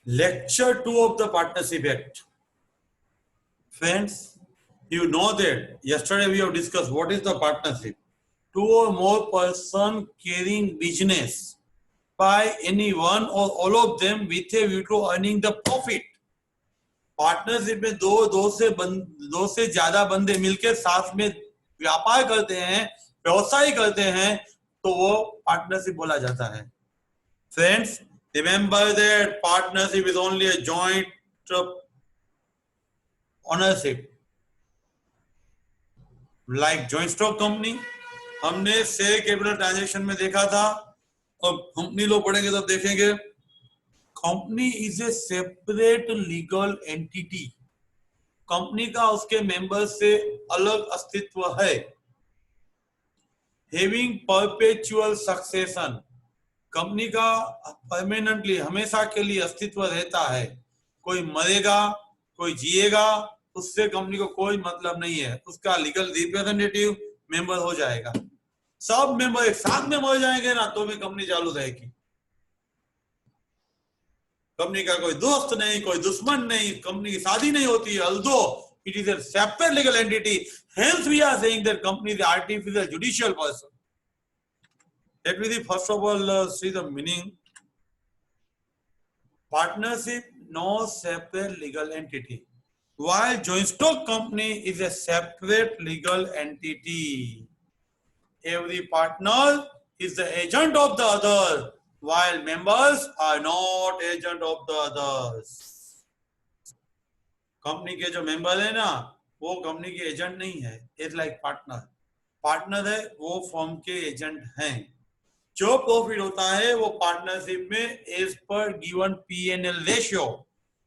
Lecture 2 of the Partnership Act. Friends, you know that yesterday we have discussed what is the partnership. Two or more person carrying business by any one or all of them with a view to earning the profit. Partnership में दो से ज्यादा बंदे मिलकर साथ में व्यापार करते हैं, व्यवसाय करते हैं, तो वो पार्टनरशिप बोला जाता है. Friends, remember that partnership is only a joint ownership. Like joint stock company, हमने शेयर कैपिटल ट्रांजैक्शन में देखा था, और कंपनी लो पढ़ेंगे तब देखेंगे. Company is a separate legal entity. Company का उसके मेंबर्स से अलग अस्तित्व है. हैविंग परपेचुअल सक्सेशन, कंपनी का परमानेंटली हमेशा के लिए अस्तित्व रहता है. कोई मरेगा, कोई जिएगा, उससे कंपनी को कोई मतलब नहीं है. उसका लीगल रिप्रेजेंटेटिव मेंबर हो जाएगा. सब मेंबर एक साथ में मर जाएंगे ना तो भी कंपनी चालू रहेगी. कंपनी का कोई दोस्त नहीं, कोई दुश्मन नहीं, कंपनी की शादी नहीं होती है. Although it is a separate legal entity, hence we are saying that company is artificial judicial person. Let me first of all see the meaning. Partnership, no separate legal entity, while joint stock company is a separate legal entity. Every partner is the agent of the other, while members are not agent of the others. Company के जो member है ना, वो company के agent नहीं है. It's like partner. Partner है, वो फर्म के एजेंट हैं. जो प्रॉफिट होता है वो पार्टनरशिप में as per given P&L ratio,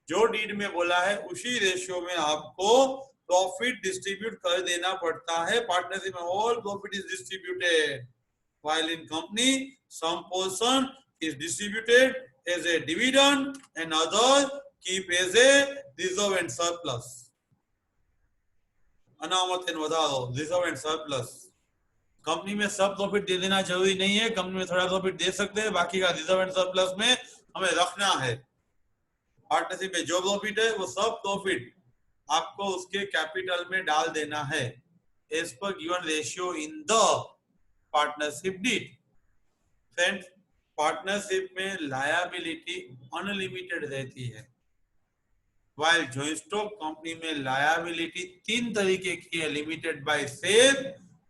जो डीड में बोला है उसी रेशियो में आपको प्रॉफिट डिस्ट्रीब्यूट कर देना पड़ता है. पार्टनरशिप में all profit is distributed, while in company some portion is distributed as a dividend and other keep as a reserve and surplus. अनामत एंड वधारो, रिजर्व एंड सरप्लस. कंपनी में सब प्रॉफिट दे देना जरूरी नहीं है. कंपनी में थोड़ा प्रॉफिट दे सकते हैं, बाकी का रिजर्व एंड सरप्लस में हमें रखना है. पार्टनरशिप में जो प्रॉफिट है वो सब प्रॉफिट आपको उसके कैपिटल में डाल देना है as per given ratio in the partnership deed. Friends, partnership में लायबिलिटी अनलिमिटेड रहती है, while joint stock company में liability तीन तरीके की है. Limited by sale,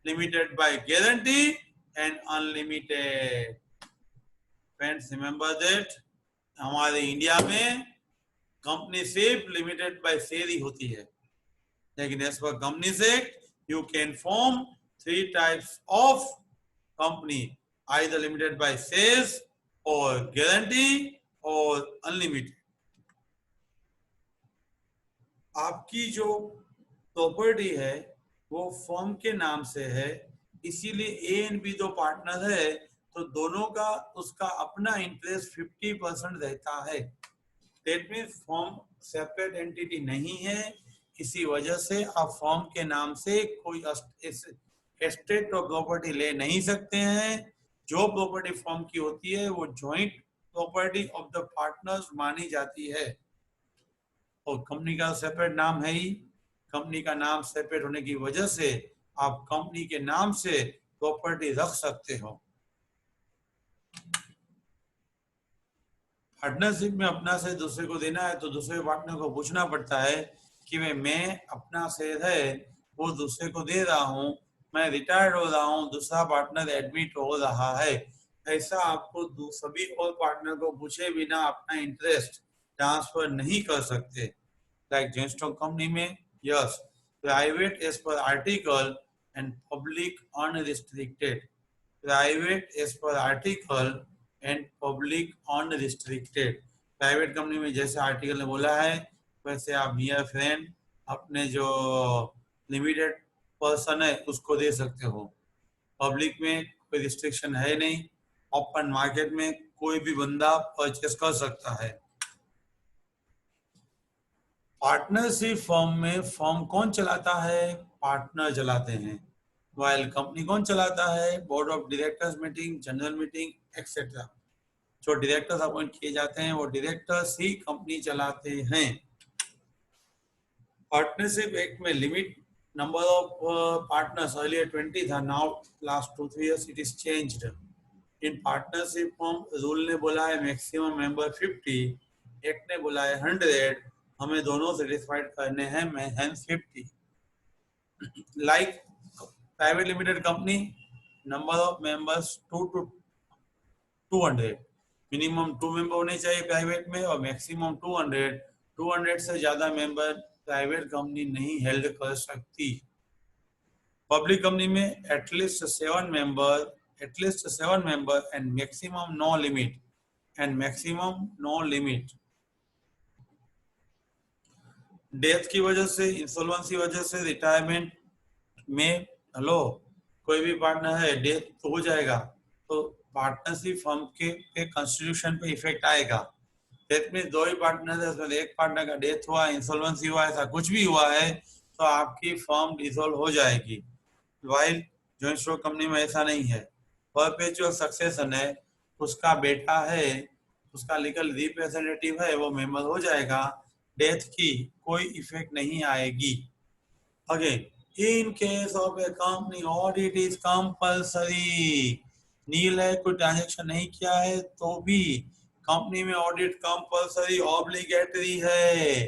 limited by guarantee and unlimited. Friends, remember that हमारे इंडिया में कंपनी सिर्फ लिमिटेड बाय सेल ही होती है, लेकिन as per company act you can form 3 types of company, either limited by sales और गारंटी और unlimited. आपकी जो प्रॉपर्टी है वो फर्म के नाम से है, इसीलिए ए एंड बी दो पार्टनर है, तो दोनों का उसका अपना इंटरेस्ट 50% रहता है. That means firm separate entity नहीं है. इसी वजह से आप फर्म के नाम से कोई एस्टेट और प्रॉपर्टी ले नहीं सकते हैं. जो प्रॉपर्टी फर्म की होती है वो joint property of the partners मानी जाती है. और कंपनी का सेपरेट नाम है ही. कंपनी का नाम सेपरेट होने की वजह से आप कंपनी के नाम से प्रॉपर्टी रख सकते हो. पार्टनरशिप में अपना से दूसरे को देना है तो दूसरे पार्टनर को पूछना पड़ता है कि मैं अपना शेयर है वो दूसरे को दे रहा हूँ, मैं रिटायर्ड हो रहा हूँ, दूसरा पार्टनर एडमिट हो रहा है. ऐसा आपको सभी और पार्टनर को पूछे बिना अपना इंटरेस्ट ट्रांसफर नहीं कर सकते. लाइक joint stock company में yes, private as per article and public unrestricted. Private as per article and public unrestricted. Private company में जैसे आर्टिकल ने बोला है वैसे आप मियर फ्रेंड अपने जो लिमिटेड पर्सन है उसको दे सकते हो. पब्लिक में कोई रिस्ट्रिक्शन है नहीं. ओपन मार्केट में कोई भी बंदा परचेस कर सकता है. पार्टनरशिप फर्म में फर्म कौन चलाता है? पार्टनर चलाते हैं. वाइल कंपनी कौन चलाता है? Board of directors meeting, general meeting etcetera. जो डायरेक्टर्स अपॉइंट किए जाते हैं वो डायरेक्टर्स ही कंपनी चलाते हैं। पार्टनरशिप एक्ट में limit number of partners earlier 20 था, now last 2-3 years it is changed. In partnership form rule ने बोला है मैक्सिमम मेंबर 50, एक्ट ने बोला है 100, हमें दोनों सेटिस्फाइड करने हैं, मैं hence 50। Like private limited company, number of members 2 to 200, minimum 2 member होने चाहिए प्राइवेट में और मैक्सिमम 200 से ज्यादा मेंबर प्राइवेट कंपनी नहीं हेल्ड कर सकती। पब्लिक कंपनी में at least 7 member and maximum no limit. Death की वजह से, इंसॉल्वेंसी वजह से, रिटायरमेंट में कोई भी पार्टनर है डेथ तो हो जाएगा तो पार्टनरशिप फर्म के कॉन्स्टिट्यूशन पे इफेक्ट आएगा। डेथ में 2 ही पार्टनर है, उसमें एक पार्टनर का डेथ हुआ, इंसॉल्वेंसी हुआ, ऐसा कुछ भी हुआ है तो आपकी फर्म डिसॉल्व हो जाएगी। वाइल जॉइंट स्टॉक कंपनी में ऐसा नहीं है। परपेचुअल सक्सेशन है, उसका बेटा है, उसका लीगल रिप्रेजेंटेटिव है, वो मेंबर हो जाएगा, डेथ की कोई इफेक्ट नहीं आएगी। Again in case of a company audit is compulsory. Nil है, कोई ट्रांजैक्शन नहीं किया है तो भी कंपनी में ऑडिट कंपल्सरी ऑब्लिगेटरी है।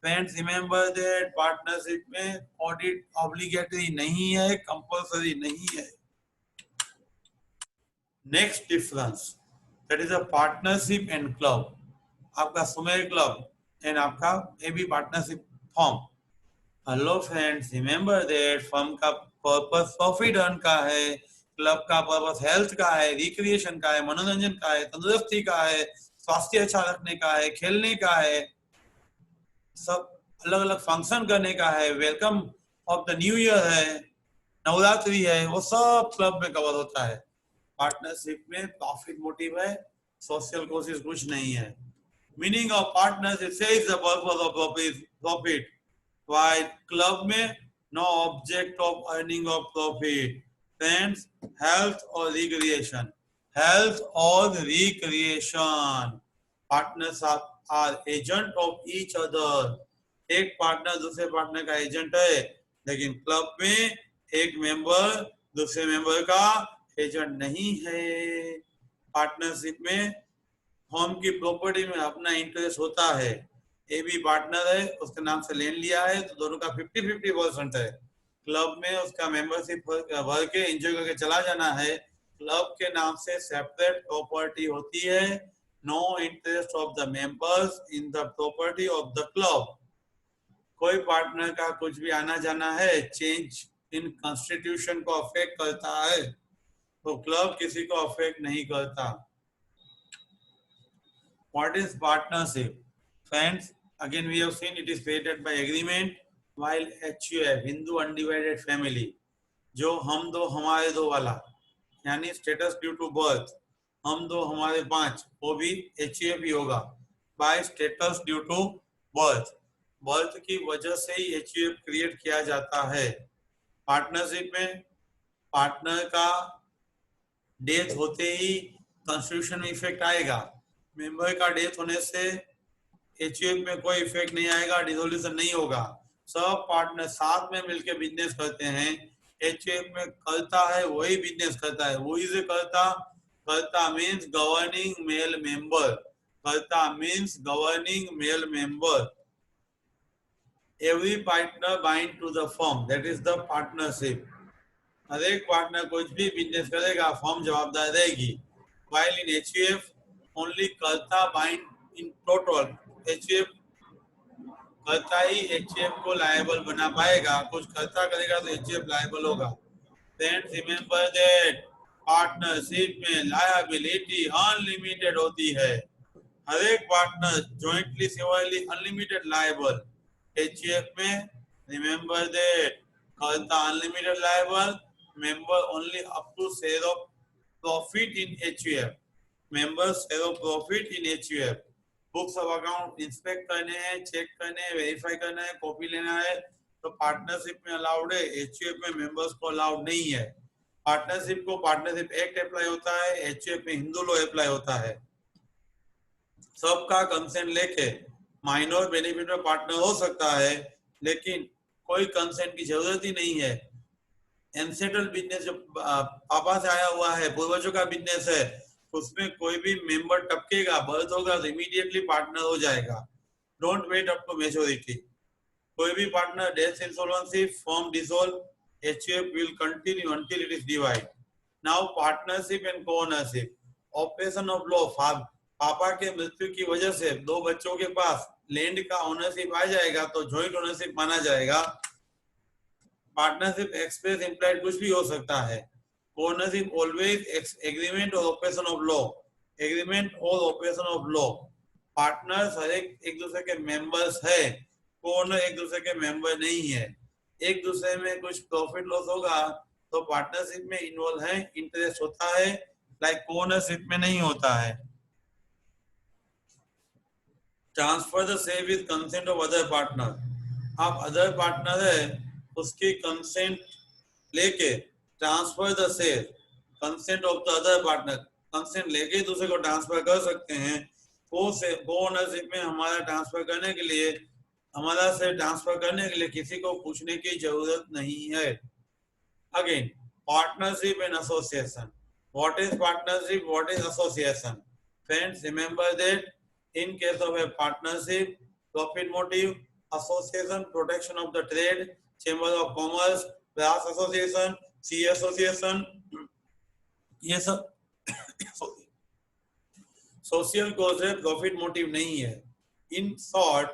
फ्रेंड्स रिमेंबर दैट पार्टनरशिप में ऑडिट ऑब्लिगेटरी नहीं है, कंपल्सरी नहीं है। Next difference that is a partnership and club. आपका सुमेर क्लब एंड आपका AB partnership form. Hello friends, remember that firm का पर्पस प्रॉफिट अर्न का है, क्लब का पर्पस हेल्थ का है, रिक्रिएशन का है, मनोरंजन का है, तंदुरुस्ती का है, स्वास्थ्य अच्छा रखने का है, खेलने का है, सब अलग अलग फंक्शन करने का है, welcome of the new year है, नवरात्रि है, वो सब क्लब में कवर होता है। पार्टनरशिप में प्रॉफिट मोटिव है, सोशल कोशिश कुछ नहीं है। Meaning of partnership says the purpose of profit, while club में no object of earning of profit. Friends, health or recreation, partners are agent of each other. एक पार्टनर दूसरे partner का agent है, लेकिन क्लब में एक मेंबर दूसरे member का एजेंट नहीं है। पार्टनरशिप में फर्म की प्रॉपर्टी में अपना इंटरेस्ट होता है। ए भी पार्टनर है, उसके नाम से लेन लिया है तो दोनों का 50-50% है। क्लब में उसका मेंबरशिप भर के एंजॉय करके चला जाना है। क्लब के नाम से सेपरेट प्रॉपर्टी होती है। No interest of the members in the property of the club. कोई पार्टनर का कुछ भी आना जाना है, चेंज इन कॉन्स्टिट्यूशन को अफेक्ट करता है तो क्लब किसी को अफेक्ट नहीं करता। What is partnership? Friends, again we have seen it is created by agreement, while HUF Hindu Undivided Family, जो हम दो हमारे दो वाला, यानी स्टेटस ड्यू टू बर्थ, हम दो हमारे 5, वो भी HUF ही होगा। By status due to birth, birth की वजह से ही HUF क्रिएट किया जाता है। पार्टनरशिप में पार्टनर का डेथ होते ही कॉन्स्टिट्यूशन में इफेक्ट आएगा। मेंबर का डेथ होने से एचयूएफ में कोई इफेक्ट नहीं आएगा, डिसोल्यूशन नहीं होगा। सब पार्टनर साथ में मिलकर बिजनेस करते हैं। एचयूएफ में करता है वही बिजनेस करता है, वही से karta means governing male member, karta means governing male member. Every partner bind to the firm, that is the partnership. हर एक पार्टनर कुछ भी बिजनेस करेगा, फर्म जवाबदार रहेगी। while in HUF only कर्ता बाइंड इन टोटल, HUF कर्ता ही HUF को लायबल बना पाएगा, कुछ कर्ता करेगा तो HUF लायबल होगा। Then remember that पार्टनरशिप में लायबिलिटी अनलिमिटेड होती है। हर एक partner jointly severally unlimited liable. HUF में remember that कर्ता unlimited liable, member only up to share of profit in HUF, members share of profit in HUF। Books of account inspect करने हैं, check करने हैं, verify करना है, copy लेना है तो पार्टनरशिप में अलाउड है, HUF में मेंबर्स को अलाउड नहीं है। पार्टनरशिप को पार्टनरशिप एक्ट अप्लाई होता है, HUF में हिंदू लॉ अप्लाई होता है। सबका कंसेंट लेके माइनर बेनिफिट में पार्टनर हो सकता है, लेकिन कोई कंसेंट की जरूरत ही नहीं है। एंसेटल बिजनेस जो पापा से आया हुआ है, पूर्वजों का बिजनेस है, उसमें कोई भी मेंबर टपकेगा, बर्थ होगा तो इमीडिएटली पार्टनर हो जाएगा। Don't wait up to maturity. कोई भी partner death insolvency form dissolve, HUF will continue until it is divided. Now partnership and co-ownership. Operation of law, पापा के मृत्यु की वजह से दो बच्चों के पास लैंड का ओनरशिप आ जाएगा तो जॉइंट ओनरशिप माना जाएगा। पार्टनरशिप एक्सप्रेस इंप्लाइड कुछ भी हो सकता है। ओनरशिप ऑलवेज एग्रीमेंट और ऑपरेशन ऑफ लॉ, एग्रीमेंट और ऑपरेशन ऑफ लॉ। पार्टनर्स हर एक दूसरे के मेंबर्स है, कोओनर एक दूसरे के मेंबर नहीं है। एक दूसरे में कुछ प्रॉफिट लॉस होगा तो पार्टनरशिप में इन्वॉल्व है, इंटरेस्ट होता है, लाइक कोओनरशिप में नहीं होता है। Transfer the share with consent of other partner. आप अदर पार्टनर है, उसकी कंसेंट लेके transfer the share, consent of the other partner, consent लेके दूसरे को ट्रांसफर कर सकते हैं। वो ओनरशिप में हमारा ट्रांसफर करने के लिए, हमारा से ट्रांसफर करने के लिए किसी को पूछने की जरूरत नहीं है। Again partnership and association. What is partnership, what is association? Friends, remember that in case of a partnership, profit motive, association, protection of the trade, chamber of commerce, brass association, sea association, ये सब social cause है, profit motive नहीं है। In short,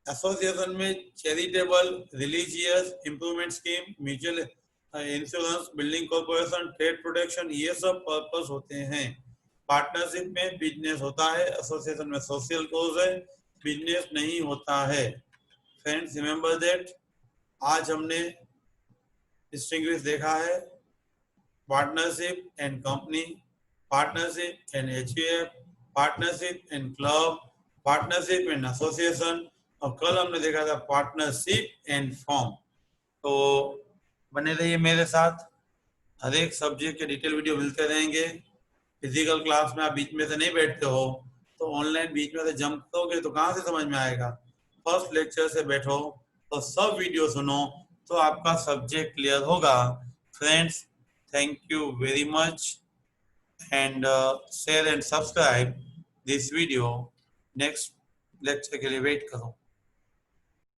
association में charitable, religious, improvement scheme, mutual insurance, building corporation, trade protection, ये सब purpose होते हैं। पार्टनरशिप में बिजनेस होता है, एसोसिएशन में सोशल कॉज है, बिजनेस नहीं होता है। फ्रेंड्स, रिमेंबर दैट आज हमने डिस्टिंग्विश देखा है partnership and company, partnership and HUF, partnership and club, partnership and association, और कल हमने देखा था पार्टनरशिप एंड फॉर्म। तो बने रहिए मेरे साथ, हर एक सब्जेक्ट के डिटेल वीडियो मिलते रहेंगे। फिजिकल क्लास में आप बीच में से नहीं बैठते हो तो ऑनलाइन बीच में से जंप करोगे तो कहाँ से समझ में आएगा। फर्स्ट लेक्चर से बैठो तो सब वीडियो सुनो तो आपका सब्जेक्ट क्लियर होगा। Friends, thank you very much and share and subscribe this video. Next lecture के लिए वेट करो।